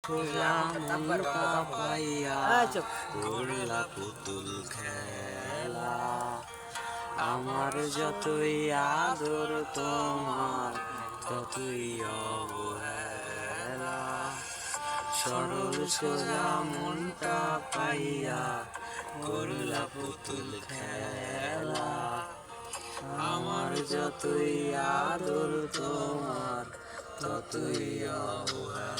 সোজা মনটা পাইয়া করলা পুতুল খেলা। আমার যতই আদর তোমার ততই অবহেলা। সরল সোজা মনটা পাইয়া করলা পুতুল খেলা। আমার যতই আদর তোমার ততই অবহেলা।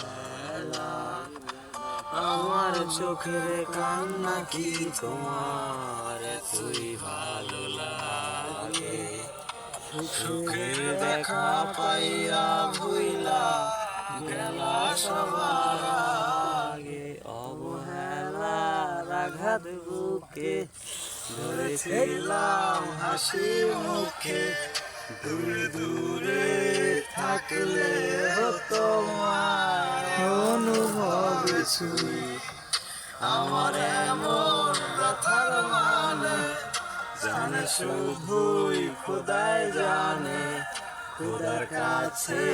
আমার চোখের কান্না কি তোমার এতই ভালো লাগে? সুখের দেখা পাইয়া ভুইলা গেলা সবার আগে। অবহেলার আঘাত বুকে ধরেছিলাম হাসি মুখে। দূরে দূরে থাকলে হতো অনুভব ছুঁই। আমার এমন ব্যথার মানে জানে শুধুই খোদাই জানে। খোদার কাছে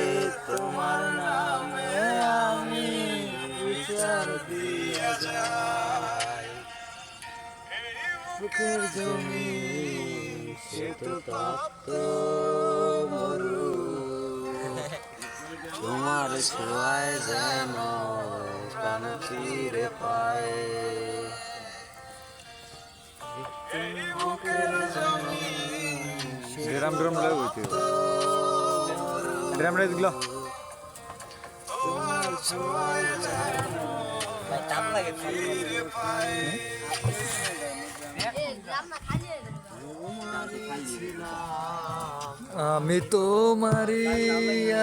তোমার নামে আমি বিচার দিয়া যাই। সুখের জমি সে তো তপ্ত মরু, তোমার ছোঁয়ায় যেন প্রাণ ফিরে পায়। সুখের জমি ড্রাম ড্রাম লাগে হইতে ড্রাম রাইজ গুলো তোমার ছোঁয়ায় যেন ফিরে পায়। আমি তোমারই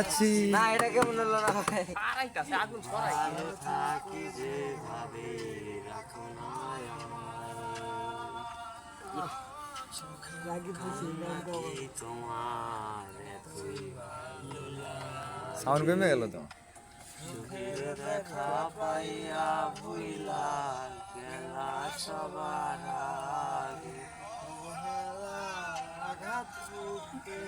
আছি। না এটা কেমন হলো না ভাই? ভালো থাকি যেভাবে রাখো না আমায়। তোমার এতই ভালো লাগে। সাউন্ড কমে গেল তো। সুখের দেখা পাইয়া ভুইলা গেলা সবার আগে। অবহেলার আঘাত বুকে